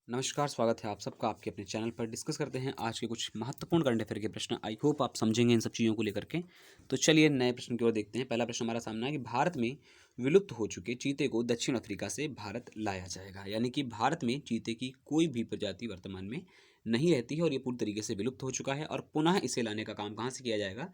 नमस्कार, स्वागत है आप सबका आपके अपने चैनल पर। डिस्कस करते हैं आज के कुछ महत्वपूर्ण करंट अफेयर के प्रश्न। आई होप आप समझेंगे इन सब चीज़ों को लेकर के। तो चलिए नए प्रश्न की ओर देखते हैं। पहला प्रश्न हमारा सामना है कि भारत में विलुप्त हो चुके चीते को दक्षिण अफ्रीका से भारत लाया जाएगा। यानी कि भारत में चीते की कोई भी प्रजाति वर्तमान में नहीं रहती है और ये पूरी तरीके से विलुप्त हो चुका है और पुनः इसे लाने का काम कहाँ से किया जाएगा?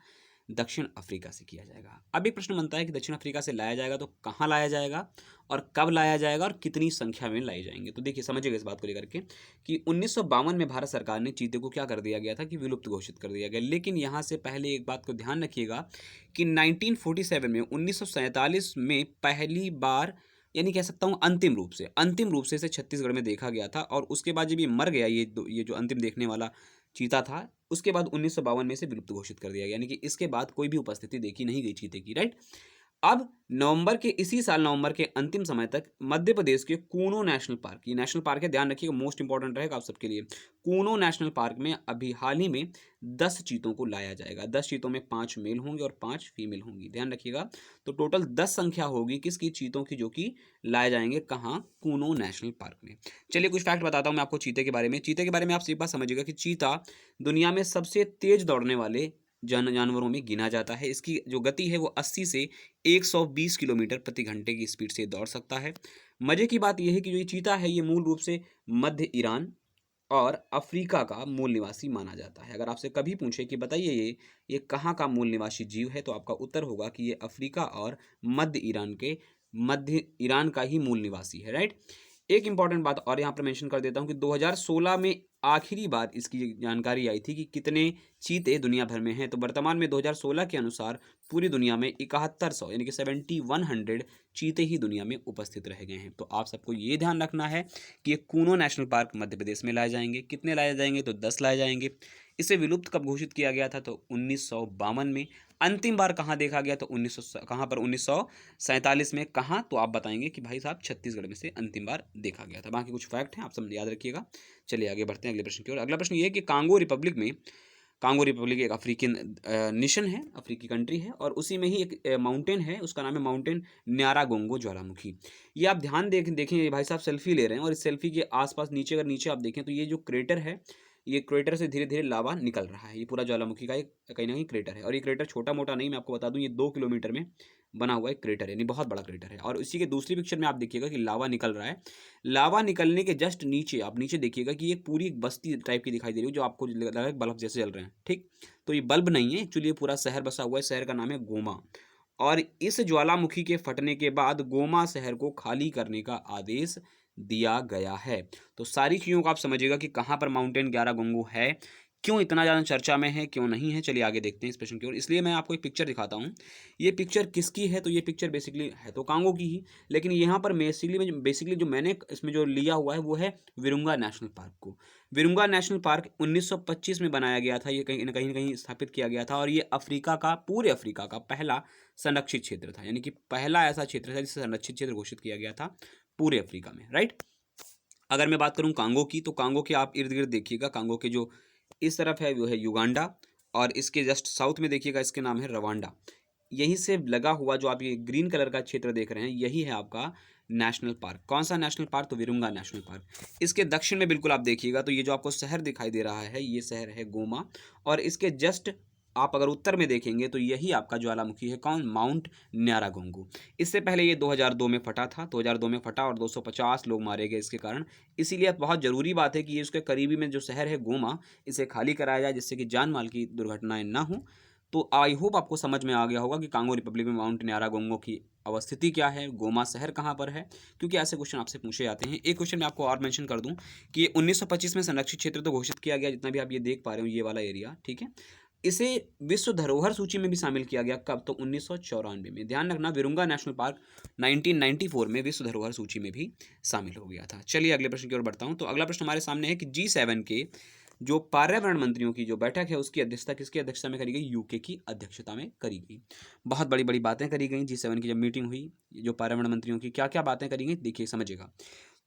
दक्षिण अफ्रीका से किया जाएगा। अब एक प्रश्न बनता है कि दक्षिण अफ्रीका से लाया जाएगा तो कहाँ लाया जाएगा और कब लाया जाएगा और कितनी संख्या में लाए जाएंगे? तो देखिए समझिएगा इस बात को लेकर के कि 1952 में भारत सरकार ने चीते को क्या कर दिया गया था कि विलुप्त घोषित कर दिया गया। लेकिन यहाँ से पहले एक बात को ध्यान रखिएगा कि 1947 में 1947 में पहली बार, यानी कह सकता हूँ अंतिम रूप से इसे छत्तीसगढ़ में देखा गया था और उसके बाद जब ये मर गया, ये जो अंतिम देखने वाला चीता था, उसके बाद 1952 में इसे विलुप्त घोषित कर दिया गया। यानी कि इसके बाद कोई भी उपस्थिति देखी नहीं गई चीते की, राइट। अब इसी साल नवंबर के अंतिम समय तक मध्य प्रदेश के कूनो नेशनल पार्क, ये नेशनल पार्क है, ध्यान रखिएगा, मोस्ट इंपॉर्टेंट रहेगा आप सबके लिए। कूनो नेशनल पार्क में अभी हाल ही में 10 चीतों को लाया जाएगा। 10 चीतों में 5 मेल होंगे और 5 फीमेल होंगी, ध्यान रखिएगा। तो टोटल 10 संख्या होगी किसकी? चीतों की, जो कि लाए जाएंगे कहाँ? कूनो नेशनल पार्क में। चलिए कुछ फैक्ट बताता हूँ मैं आपको चीते के बारे में। चीते के बारे में आप एक बात समझिएगा कि चीता दुनिया में सबसे तेज दौड़ने वाले जानवरों में गिना जाता है। इसकी जो गति है वो 80 से 120 किलोमीटर प्रति घंटे की स्पीड से दौड़ सकता है। मजे की बात यह है कि जो ये चीता है ये मूल रूप से मध्य ईरान और अफ्रीका का मूल निवासी माना जाता है। अगर आपसे कभी पूछे कि बताइए ये कहाँ का मूल निवासी जीव है, तो आपका उत्तर होगा कि ये अफ्रीका और मध्य ईरान का ही मूल निवासी है, राइट। एक इंपॉर्टेंट बात और यहाँ पर मेंशन कर देता हूँ कि 2016 में आखिरी बार इसकी जानकारी आई थी कि कितने चीते दुनिया भर में हैं। तो वर्तमान में 2016 के अनुसार पूरी दुनिया में 7100 यानी कि 7100 चीते ही दुनिया में उपस्थित रह गए हैं। तो आप सबको ये ध्यान रखना है कि ये कूनो नेशनल पार्क मध्य प्रदेश में लाए जाएंगे। कितने लाए जाएंगे? तो 10 लाए जाएंगे। इसे विलुप्त कब घोषित किया गया था? तो 1952 में। अंतिम बार कहाँ देखा गया? तो 1947 में। कहाँ? तो आप बताएंगे कि भाई साहब छत्तीसगढ़ में से अंतिम बार देखा गया था। बाकी कुछ फैक्ट हैं, आप सब याद रखिएगा। चलिए आगे बढ़ते हैं अगले प्रश्न की ओर। अगला प्रश्न ये है कि कांगो रिपब्लिक एक अफ्रीकन नेशन है, अफ्रीकी कंट्री है, और उसी में ही एक माउंटेन है, उसका नाम है माउंटेन न्यारागोंगो ज्वालामुखी। ये आप ध्यान देखें, ये भाई साहब सेल्फी ले रहे हैं और इस सेल्फी के आसपास नीचे, अगर नीचे आप देखें तो ये जो क्रेटर है, ये क्रेटर से धीरे धीरे लावा निकल रहा है। ये पूरा ज्वालामुखी का एक कहीं ना कहीं क्रेटर है और ये क्रेटर छोटा मोटा नहीं, मैं आपको बता दूं, ये 2 किलोमीटर में बना हुआ एक क्रेटर है, यानी बहुत बड़ा क्रेटर है। और इसी के दूसरी पिक्चर में आप देखिएगा कि लावा निकल रहा है। लावा निकलने के जस्ट नीचे आप नीचे देखिएगा कि एक पूरी एक बस्ती टाइप की दिखाई दे रही है, जो आपको लग रहा है बल्ब जैसे जल रहे हैं, ठीक। तो ये बल्ब नहीं है एक्चुअली, ये पूरा शहर बसा हुआ है। शहर का नाम है गोमा। और इस ज्वालामुखी के फटने के बाद गोमा शहर को खाली करने का आदेश दिया गया है। तो सारी चीज़ों को आप समझिएगा कि कहाँ पर माउंटेन ग्यारागोंगो है, क्यों इतना ज़्यादा चर्चा में है, क्यों नहीं है। चलिए आगे देखते हैं इस प्रश्न की ओर। इसलिए मैं आपको एक पिक्चर दिखाता हूँ। ये पिक्चर किसकी है? तो ये पिक्चर बेसिकली है तो कांगो की ही, लेकिन यहाँ पर बेसिकली जो मैंने इसमें जो लिया हुआ है वो है विरुंगा नेशनल पार्क को। विरुंगा नेशनल पार्क 1925 में बनाया गया था। ये कहीं न कहीं स्थापित किया गया था और ये पूरे अफ्रीका का पहला संरक्षित क्षेत्र था। यानी कि पहला ऐसा क्षेत्र था जिसे संरक्षित क्षेत्र घोषित किया गया था पूरे अफ्रीका में, राइट। अगर मैं बात करूं कांगो की, तो कांगो के आप इर्द गिर्द देखिएगा। कांगो के जो इस तरफ है वो है युगांडा और इसके जस्ट साउथ में देखिएगा, इसके नाम है रवांडा। यहीं से लगा हुआ जो आप ये ग्रीन कलर का क्षेत्र देख रहे हैं, यही है आपका नेशनल पार्क। कौन सा नेशनल पार्क? तो विरुंगा नेशनल पार्क। इसके दक्षिण में बिल्कुल आप देखिएगा तो ये जो आपको शहर दिखाई दे रहा है, ये शहर है गोमा। और इसके जस्ट आप अगर उत्तर में देखेंगे तो यही आपका ज्वालामुखी है। कौन? माउंट न्यारागोंगो। इससे पहले ये 2002 में फटा था, 2002 में फटा और 250 लोग मारे गए इसके कारण। इसीलिए बहुत ज़रूरी बात है कि ये उसके करीबी में जो शहर है गोमा, इसे खाली कराया जाए जिससे कि जान माल की दुर्घटनाएं ना हो। तो आई होप आपको समझ में आ गया होगा कि कांगो रिपब्लिक में माउंट न्यारागोंगो की अवस्थिति क्या है, गोमा शहर कहाँ पर है, क्योंकि ऐसे क्वेश्चन आपसे पूछे जाते हैं। एक क्वेश्चन मैं आपको और मेंशन कर दूं कि ये 1925 में संरक्षित क्षेत्र तो घोषित किया गया, जितना भी आप ये देख पा रहे हो ये वाला एरिया, ठीक है। इसे विश्व धरोहर सूची में भी शामिल किया गया। कब? तो 1994 में। ध्यान रखना, विरुंगा नेशनल पार्क 1994 में विश्व धरोहर सूची में भी शामिल हो गया था। चलिए अगले प्रश्न की ओर बढ़ता हूं। तो अगला प्रश्न हमारे सामने है कि G7 के जो पर्यावरण मंत्रियों की जो बैठक है उसकी अध्यक्षता किसकी अध्यक्षता में करी गई? यूके की अध्यक्षता में करी गई। बहुत बड़ी बड़ी बातें करी गई। G7 की जब मीटिंग हुई, जो पर्यावरण मंत्रियों की क्या क्या बातें करी गई, देखिए समझिएगा।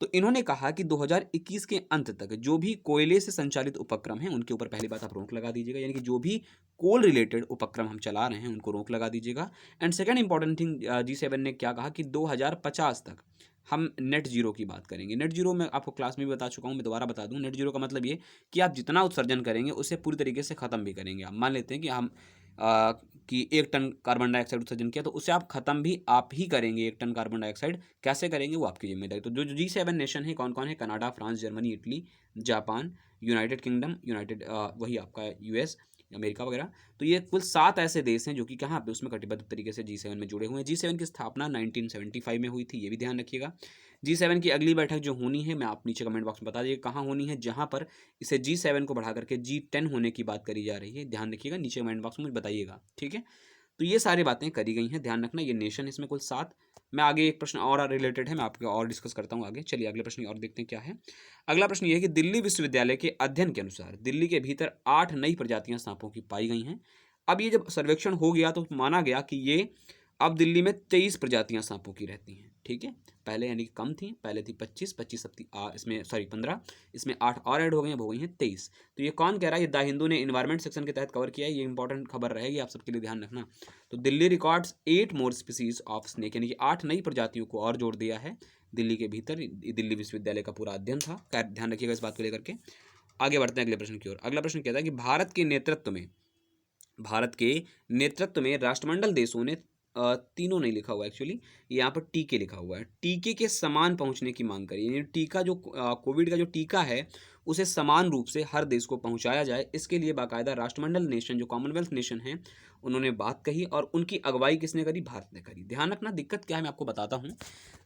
तो इन्होंने कहा कि 2021 के अंत तक जो भी कोयले से संचालित उपक्रम हैं उनके ऊपर पहली बात आप रोक लगा दीजिएगा। यानी कि जो भी कोल रिलेटेड उपक्रम हम चला रहे हैं उनको रोक लगा दीजिएगा। And second important thing, G7 ने क्या कहा कि 2050 तक हम नेट जीरो की बात करेंगे। नेट जीरो मैं आपको क्लास में भी बता चुका हूँ, मैं दोबारा बता दूँ। नेट जीरो का मतलब ये कि आप जितना उत्सर्जन करेंगे उसे पूरी तरीके से ख़त्म भी करेंगे। आप मान लेते हैं कि हम कि 1 टन कार्बन डाइऑक्साइड उत्सर्जन किया, तो उसे आप ख़त्म भी आप ही करेंगे 1 टन कार्बन डाइऑक्साइड। कैसे करेंगे वो आपकी जिम्मेदारी। तो जो G7 नेशन है कौन कौन है? Canada, France, Germany, Italy, Japan, United kingdom, वही आपका यूएस, अमेरिका वगैरह। तो ये कुल 7 ऐसे देश हैं जो कि कहाँ पे उसमें कटिबद्ध तरीके से G7 में जुड़े हुए हैं। G7 की स्थापना 1975 में हुई थी, ये भी ध्यान रखिएगा। G7 की अगली बैठक जो होनी है, मैं आप नीचे कमेंट बॉक्स में बता दीजिए कहाँ होनी है, जहाँ पर इसे G7 को बढ़ा करके G10 होने की बात करी जा रही है। ध्यान रखिएगा, नीचे कमेंट बॉक्स में मुझे बताइएगा, ठीक है। तो ये सारी बातें करी गई हैं, ध्यान रखना। ये नेशन इसमें कुल 7। मैं आगे एक प्रश्न और रिलेटेड है, मैं आपके और डिस्कस करता हूँ आगे। चलिए अगले प्रश्न और देखते हैं क्या है। अगला प्रश्न ये है कि दिल्ली विश्वविद्यालय के अध्ययन के अनुसार दिल्ली के भीतर 8 नई प्रजातियां सांपों की पाई गई हैं। अब ये जब सर्वेक्षण हो गया तो माना गया कि ये अब दिल्ली में 23 प्रजातियां सांपों की रहती हैं, ठीक है। पहले यानी कि कम थी, पहले थी 25 इसमें सॉरी 15, इसमें 8 और ऐड हो गई हैं, हो गई हैं 23। तो ये कौन कह रहा है? ये द हिंदू ने इन्वायरमेंट सेक्शन के तहत कवर किया है। ये इंपॉर्टेंट खबर रहेगी आप सबके लिए, ध्यान रखना। तो Delhi records 8 more species of snake, यानी कि 8 नई प्रजातियों को और जोड़ दिया है दिल्ली के भीतर। दिल्ली विश्वविद्यालय का पूरा अध्ययन था, ध्यान रखिएगा इस बात को लेकर के। आगे बढ़ते हैं अगले प्रश्न की ओर। अगला प्रश्न कहता है कि भारत के नेतृत्व में राष्ट्रमंडल देशों ने तीनों नहीं लिखा हुआ एक्चुअली, यहाँ पर टीके लिखा हुआ है, टीके के समान पहुँचने की मांग करी। यानी टीका जो कोविड का जो टीका है उसे समान रूप से हर देश को पहुँचाया जाए, इसके लिए बाकायदा राष्ट्रमंडल नेशन जो कॉमनवेल्थ नेशन है उन्होंने बात कही, और उनकी अगुवाई किसने करी? भारत ने करी। ध्यान रखना, दिक्कत क्या है मैं आपको बताता हूँ।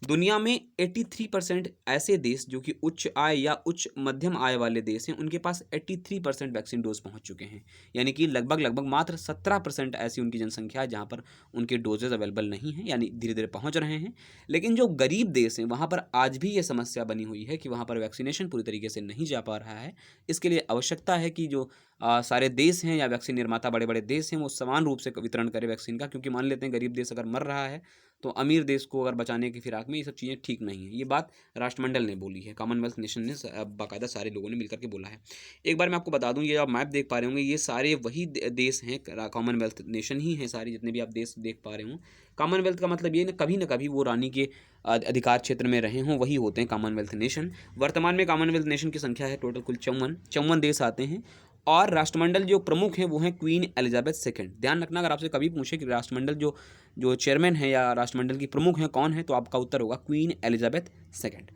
दुनिया में 83% ऐसे देश जो कि उच्च आय या उच्च मध्यम आय वाले देश हैं, उनके पास 83% वैक्सीन डोज पहुंच चुके हैं। यानी कि लगभग मात्र 17% ऐसी उनकी जनसंख्या है जहां पर उनके डोजेज अवेलेबल नहीं हैं, यानी धीरे धीरे पहुंच रहे हैं। लेकिन जो गरीब देश हैं वहां पर आज भी ये समस्या बनी हुई है कि वहां पर वैक्सीनेशन पूरी तरीके से नहीं जा पा रहा है। इसके लिए आवश्यकता है कि जो सारे देश हैं या वैक्सीन निर्माता बड़े बड़े देश हैं वो समान रूप से वितरण करें वैक्सीन का, क्योंकि मान लेते हैं गरीब देश अगर मर रहा है तो अमीर देश को अगर बचाने की फिराक में ये सब चीज़ें ठीक नहीं है। ये बात राष्ट्रमंडल ने बोली है, कॉमनवेल्थ नेशन ने बाकायदा सारे लोगों ने मिलकर के बोला है। एक बार मैं आपको बता दूं, ये आप मैप देख पा रहे होंगे, ये सारे वही देश हैं, कॉमनवेल्थ नेशन ही हैं सारे, जितने भी आप देश देख पा रहे हो। कॉमनवेल्थ का मतलब ये ना कभी वो रानी के अधिकार क्षेत्र में रहे हों, वही होते हैं कॉमनवेल्थ नेशन। वर्तमान में कॉमनवेल्थ नेशन की संख्या है टोटल कुल 54 देश आते हैं, और राष्ट्रमंडल जो प्रमुख हैं वो हैं क्वीन एलिजाबेथ सेकंड। ध्यान रखना, अगर आपसे कभी पूछे कि राष्ट्रमंडल जो जो चेयरमैन है या राष्ट्रमंडल की प्रमुख हैं कौन है, तो आपका उत्तर होगा क्वीन एलिजाबेथ सेकंड।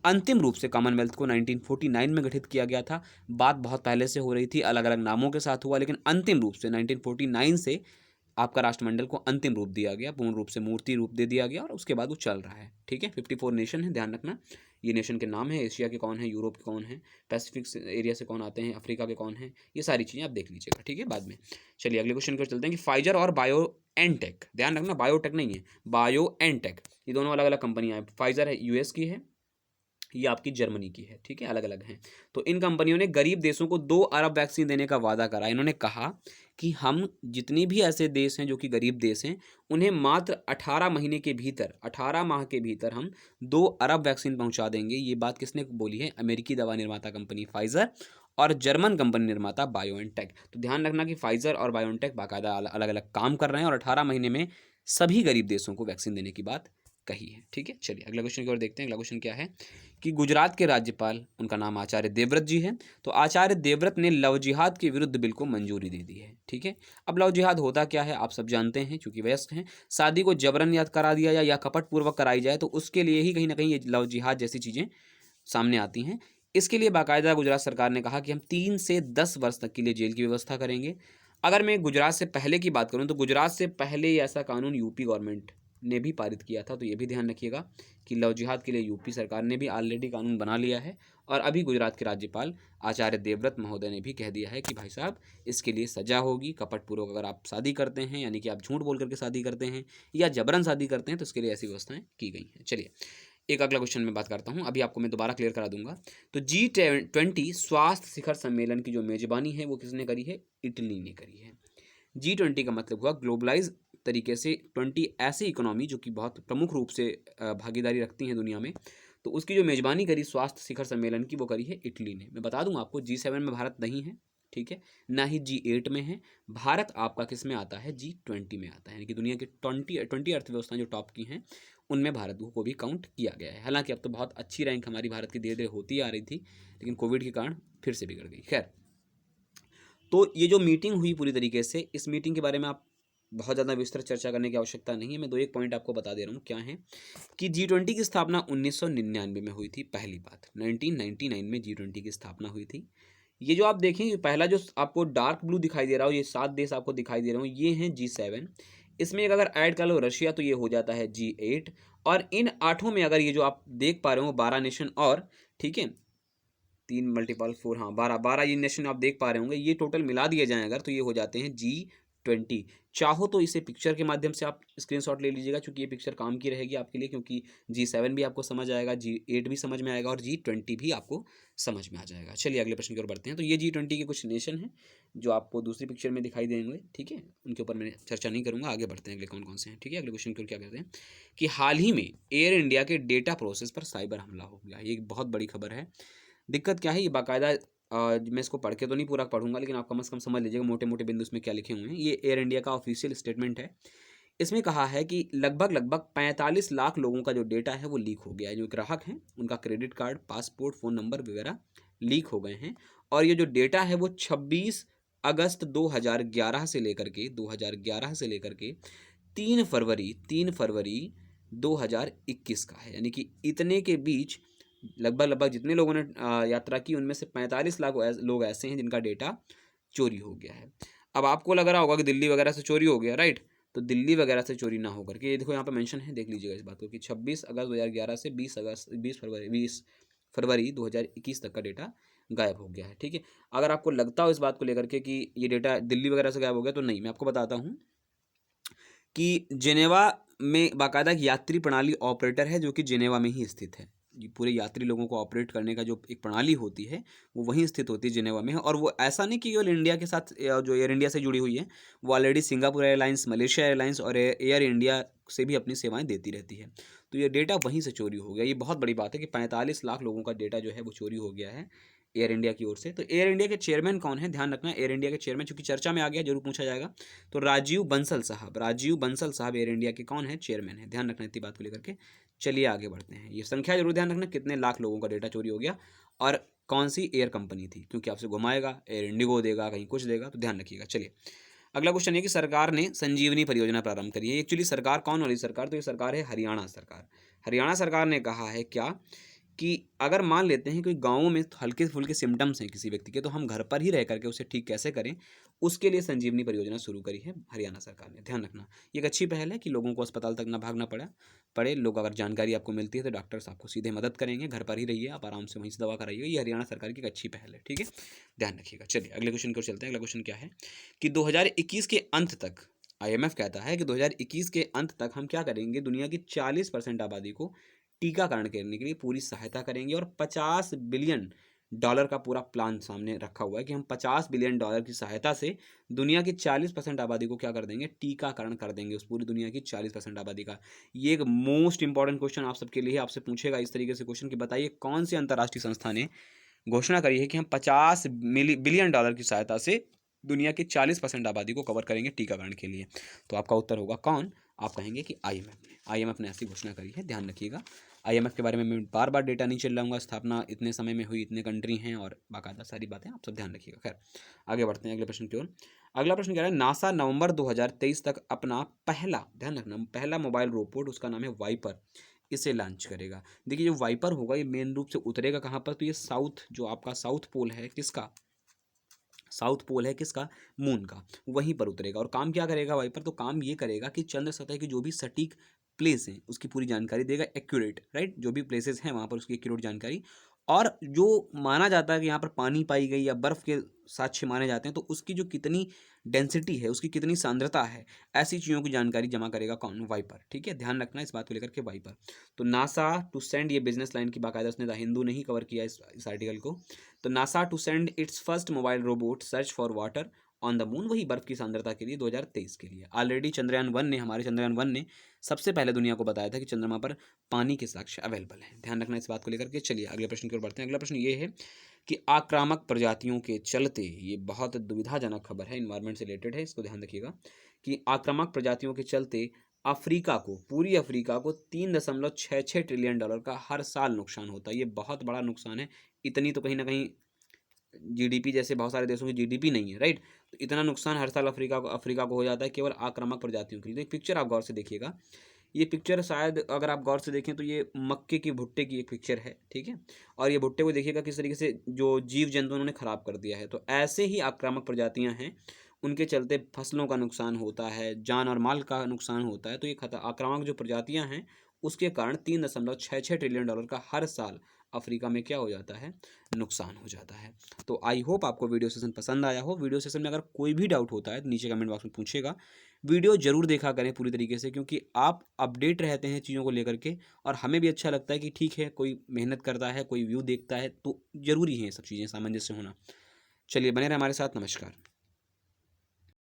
अंतिम रूप से कॉमनवेल्थ को 1949 में गठित किया गया था। बात बहुत पहले से हो रही थी, अलग अलग नामों के साथ हुआ, लेकिन अंतिम रूप से 1949 से आपका राष्ट्रमंडल को अंतिम रूप दिया गया, पूर्ण रूप से मूर्ति रूप दे दिया गया, और उसके बाद वो चल रहा है, ठीक है। 54 नेशन है, ध्यान रखना। ये नेशन के नाम है, एशिया के कौन है, यूरोप के कौन है, पैसिफिक एरिया से कौन आते हैं, अफ्रीका के कौन है, ये सारी चीज़ें आप देख लीजिएगा, ठीक है, बाद में। चलिए अगले क्वेश्चन को चलते हैं कि फाइजर और बायो एनटेक, ध्यान रखना बायोटेक नहीं है, बायो एनटेक, ये दोनों अलग अलग कंपनियां हैं। फाइजर है यूएस की है, ये आपकी जर्मनी की है, ठीक है, अलग अलग हैं। तो इन कंपनियों ने गरीब देशों को 2 अरब वैक्सीन देने का वादा करा। इन्होंने कहा कि हम जितनी भी ऐसे देश हैं जो कि गरीब देश हैं, उन्हें मात्र 18 महीने के भीतर, 18 माह के भीतर हम 2 अरब वैक्सीन पहुंचा देंगे। ये बात किसने बोली है? अमेरिकी दवा निर्माता कंपनी फाइजर और जर्मन कंपनी निर्माता बायोएनटेक। तो ध्यान रखना कि फाइजर और बायोएनटेक बाकायदा अलग अलग काम कर रहे हैं और 18 महीने में सभी गरीब देशों को वैक्सीन देने की बात कही है, ठीक है। चलिए अगला क्वेश्चन की ओर देखते हैं। अगला क्वेश्चन क्या है कि गुजरात के राज्यपाल, उनका नाम आचार्य देवव्रत जी है, तो आचार्य देवव्रत ने लव जिहाद के विरुद्ध बिल को मंजूरी दे दी है, ठीक है। अब लव जिहाद होता क्या है आप सब जानते हैं, चूंकि वयस्क हैं। शादी को जबरन याद करा दिया जाए या कपटपूर्वक कराई जाए तो उसके लिए ही कहीं ना कहीं ये लव जिहाद जैसी चीज़ें सामने आती हैं। इसके लिए बाकायदा गुजरात सरकार ने कहा कि हम 3 से 10 वर्ष तक के लिए जेल की व्यवस्था करेंगे। अगर मैं गुजरात से पहले की बात करूं तो गुजरात से पहले ऐसा कानून यूपी गवर्नमेंट ने भी पारित किया था, तो ये भी ध्यान रखिएगा कि लव जिहाद के लिए यूपी सरकार ने भी ऑलरेडी कानून बना लिया है। और अभी गुजरात के राज्यपाल आचार्य देवव्रत महोदय ने भी कह दिया है कि भाई साहब इसके लिए सजा होगी, कपटपूर्वक अगर आप शादी करते हैं, यानी कि आप झूठ बोल करके शादी करते हैं या जबरन शादी करते हैं, तो इसके लिए ऐसी व्यवस्थाएं की गई हैं। चलिए एक अगला क्वेश्चन में बात करता हूं, अभी आपको मैं दोबारा क्लियर करा दूंगा। तो G20 स्वास्थ्य शिखर सम्मेलन की जो मेजबानी है वो किसने करी है? इटली ने करी है। G20 का मतलब हुआ ग्लोबलाइज तरीके से 20 ऐसी इकोनॉमी जो कि बहुत प्रमुख रूप से भागीदारी रखती हैं दुनिया में, तो उसकी जो मेजबानी करी स्वास्थ्य शिखर सम्मेलन की वो करी है इटली ने। मैं बता दूं आपको G7 में भारत नहीं है, ठीक है, ना ही G8 में है। भारत आपका किस में आता है? G20 में आता है, यानी कि दुनिया की 20 अर्थव्यवस्थाएं जो टॉप की हैं उनमें भारत को भी काउंट किया गया है। हालांकि अब तो बहुत अच्छी रैंक हमारी भारत की धीरे धीरे होती आ रही थी, लेकिन कोविड के कारण फिर से बिगड़ गई। खैर, तो ये जो मीटिंग हुई पूरी तरीके से, इस मीटिंग के बारे में आप बहुत ज़्यादा विस्तृत चर्चा करने की आवश्यकता नहीं है। मैं 2-1 पॉइंट आपको बता दे रहा हूँ क्या है कि G20 की स्थापना 1999 में हुई थी। पहली बात, 1999 में G20 की स्थापना हुई थी। ये जो आप देखें, पहला जो आपको डार्क ब्लू दिखाई दे रहा हो, ये 7 देश आपको दिखाई दे रहे हो, ये हैं G7। इसमें एक अगर ऐड कर लो रशिया तो ये हो जाता है G8। और इन 8 में अगर ये जो आप देख पा रहे हो 12 नेशन और, ठीक है, 3 मल्टीपल 4, हाँ 12 ये नेशन आप देख पा रहे होंगे, ये टोटल मिला दिए जाएं अगर तो ये हो जाते हैं G20। चाहो तो इसे पिक्चर के माध्यम से आप स्क्रीनशॉट ले लीजिएगा, क्योंकि ये पिक्चर काम की रहेगी आपके लिए, क्योंकि G7 भी आपको समझ आएगा, G8 भी समझ में आएगा और G20 भी आपको समझ में आ जाएगा। चलिए अगले प्रश्न की ओर बढ़ते हैं। तो ये G20 के कुछ नेशन हैं जो आपको दूसरी पिक्चर में दिखाई देंगे, ठीक है, उनके ऊपर मैं चर्चा नहीं करूँगा। आगे बढ़ते हैं, अगले कौन कौन से हैं, ठीक है। अगले क्वेश्चन की ओर क्या कहते हैं कि हाल ही में एयर इंडिया के डेटा प्रोसेस पर साइबर हमला हो गया। ये एक बहुत बड़ी खबर है। दिक्कत क्या है, ये बाकायदा मैं इसको पढ़ के तो नहीं पूरा पढ़ूंगा, लेकिन आप कम से कम समझ लीजिएगा मोटे मोटे बिंदु इसमें क्या लिखे हुए हैं। ये एयर इंडिया का ऑफिशियल स्टेटमेंट है। इसमें कहा है कि लगभग 45 लाख लोगों का जो डेटा है वो लीक हो गया है। जो ग्राहक हैं उनका credit card, passport, phone number वगैरह लीक हो गए हैं। और ये जो डेटा है वो 26 अगस्त 2011 से लेकर के 3 फरवरी 2021 का है। यानी कि इतने के बीच लगभग जितने लोगों ने यात्रा की, उनमें से 45 लाख लोग ऐसे हैं जिनका डेटा चोरी हो गया है। अब आपको लग रहा होगा कि दिल्ली वगैरह से चोरी हो गया, राइट? तो दिल्ली वगैरह से चोरी ना होकर के, ये देखो यहाँ पे मेंशन है, देख लीजिएगा इस बात को कि 26 अगस्त 2011 से 20 फरवरी 2021 तक का डेटा गायब हो गया है, ठीक है। अगर आपको लगता हो इस बात को लेकर के कि ये डेटा दिल्ली वगैरह से गायब हो गया, तो नहीं, मैं आपको बताता हूँ कि जेनेवा में बाकायदा एक यात्री प्रणाली ऑपरेटर है जो कि जेनेवा में ही स्थित है। ये पूरे यात्री लोगों को ऑपरेट करने का जो एक प्रणाली होती है वो वहीं स्थित होती है, जेनेवा में है। और वो ऐसा नहीं कि केवल इंडिया के साथ जो एयर इंडिया से जुड़ी हुई है, वो already Singapore airlines, Malaysia airlines और एयर इंडिया से भी अपनी सेवाएं देती रहती है। तो ये डेटा वहीं से चोरी हो गया। ये बहुत बड़ी बात है कि 45 लाख लोगों का डेटा जो है वो चोरी हो गया है एयर इंडिया की ओर से। तो एयर इंडिया के चेयरमैन कौन है, ध्यान रखना, एयर इंडिया के चेयरमैन, चूंकि चर्चा में आ गया जरूर पूछा जाएगा। तो राजीव बंसल साहब एयर इंडिया के कौन है, चेयरमैन है। ध्यान रखना इतनी बात को लेकर के। चलिए आगे बढ़ते हैं। ये संख्या जरूर ध्यान रखना, कितने लाख लोगों का डेटा चोरी हो गया और कौन सी एयर कंपनी थी, क्योंकि आपसे घुमाएगा, एयर इंडिगो देगा, कहीं कुछ देगा, तो ध्यान रखिएगा। चलिए अगला क्वेश्चन है कि सरकार ने संजीवनी परियोजना प्रारंभ करी है। एक्चुअली सरकार कौन वाली सरकार, तो ये सरकार है हरियाणा सरकार। हरियाणा सरकार ने कहा है क्या कि अगर मान लेते हैं कि गाँवों में हल्के फुल्के सिम्टम्स हैं किसी व्यक्ति के, तो हम घर पर ही रह करके उसे ठीक कैसे करें, उसके लिए संजीवनी परियोजना शुरू करी है हरियाणा सरकार ने। ध्यान रखना ये एक अच्छी पहल है कि लोगों को अस्पताल तक ना भागना पड़े। लोग अगर जानकारी आपको मिलती है तो डॉक्टर्स आपको सीधे मदद करेंगे, घर पर ही रहिए, आप आराम से वहीं से दवा कराइए। ये हरियाणा सरकार की एक अच्छी पहल है, ठीक है, ध्यान रखिएगा। चलिए अगले क्वेश्चन की ओर चलते हैं। अगला क्वेश्चन क्या है कि 2021 के अंत तक, IMF कहता है कि 2021 के अंत तक हम क्या करेंगे, दुनिया की 40% आबादी को टीकाकरण करने के लिए पूरी सहायता करेंगे। और $50 बिलियन का पूरा प्लान सामने रखा हुआ है कि हम $50 बिलियन की सहायता से दुनिया की 40% आबादी को क्या कर देंगे, टीकाकरण कर देंगे, उस पूरी दुनिया की 40% आबादी का। ये एक मोस्ट इंपॉर्टेंट क्वेश्चन आप सबके लिए, आपसे पूछेगा इस तरीके से क्वेश्चन कि बताइए कौन सी अंतर्राष्ट्रीय संस्था ने घोषणा करी है कि हम $50 बिलियन की सहायता से दुनिया की 40% आबादी को कवर करेंगे टीकाकरण के लिए। तो आपका उत्तर होगा कौन, आप कहेंगे कि IMF ने ऐसी घोषणा करी है। ध्यान रखिएगा, IMF के बारे में मैं बार बार डेटा नहीं चिल्लाऊंगा, स्थापना इतने समय में हुई, इतने कंट्री हैं और बाकायदा सारी बातें आप सब ध्यान रखिएगा। खैर आगे बढ़ते हैं अगले प्रश्न की ओर। अगला प्रश्न कह रहा है नासा नवंबर 2023 तक अपना पहला, ध्यान रखना, पहला मोबाइल रोबोट, उसका नाम है वाइपर, इसे लॉन्च करेगा। देखिए जो वाइपर होगा ये मेन रूप से उतरेगा कहाँ पर, तो ये साउथ, जो आपका साउथ पोल है, किसका साउथ पोल है, किसका, मून का, वहीं पर उतरेगा। और काम क्या करेगा वाइपर, तो काम ये करेगा कि चंद्र सतह की जो भी सटीक प्लेस हैं उसकी पूरी जानकारी देगा, एक्यूरेट, राइट, जो भी प्लेसेस हैं वहाँ पर उसकी एक्यूरेट जानकारी। और जो माना जाता है कि यहाँ पर पानी पाई गई या बर्फ़ के साक्ष्य माने जाते हैं, तो उसकी जो कितनी डेंसिटी है, उसकी कितनी सांद्रता है, ऐसी चीज़ों की जानकारी जमा करेगा कौन, वाइपर, ठीक है, ध्यान रखना इस बात को लेकर के, वाइपर। तो नासा टू सेंड, ये बिजनेस लाइन की बाकायदा उसने द हिंदू ने ही कवर किया इस आर्टिकल को। तो NASA to send its first mobile robot search for water on the moon, वही बर्फ की सांद्रता के लिए 2023 के लिए। ऑलरेडी हमारे चंद्रयान 1 ने सबसे पहले दुनिया को बताया था कि चंद्रमा पर पानी के साक्ष्य अवेलेबल हैं। ध्यान रखना इस बात को लेकर के। चलिए अगले प्रश्न की ओर बढ़ते हैं। अगला प्रश्न ये है कि आक्रामक प्रजातियों के चलते, ये बहुत दुविधाजनक खबर है, इन्वायरमेंट से रिलेटेड है, इसको ध्यान रखिएगा कि आक्रामक प्रजातियों के चलते अफ्रीका को, पूरी अफ्रीका को 3.66 ट्रिलियन डॉलर का हर साल नुकसान होता है। ये बहुत बड़ा नुकसान है। इतनी तो कहीं न कहीं जीडीपी जैसे बहुत सारे देशों की जीडीपी नहीं है, राइट? तो इतना नुकसान हर साल अफ्रीका को हो जाता है केवल आक्रामक प्रजातियों के लिए। तो एक पिक्चर आप गौर से देखिएगा। ये पिक्चर शायद अगर आप गौर से देखें तो ये मक्के की भुट्टे की एक पिक्चर है, ठीक है? और ये भुट्टे को देखिएगा किस तरीके से जो जीव-जंतु उन्होंने खराब कर दिया है। तो ऐसे ही आक्रामक प्रजातियाँ हैं, उनके चलते फसलों का नुकसान होता है, जान और माल का नुकसान होता है। तो ये आक्रामक जो प्रजातियाँ हैं, उसके कारण 3.66 ट्रिलियन डॉलर का हर साल अफ्रीका में क्या हो जाता है? नुकसान हो जाता है। तो आई होप आपको वीडियो सेशन पसंद आया हो। वीडियो सेशन में अगर कोई भी डाउट होता है तो नीचे कमेंट बॉक्स में पूछिएगा। वीडियो ज़रूर देखा करें पूरी तरीके से, क्योंकि आप अपडेट रहते हैं चीज़ों को लेकर के और हमें भी अच्छा लगता है कि ठीक है, कोई मेहनत करता है, कोई व्यू देखता है, तो ज़रूरी है ये सब चीज़ें सामंजस्य होना। चलिए बने रहें हमारे साथ। नमस्कार।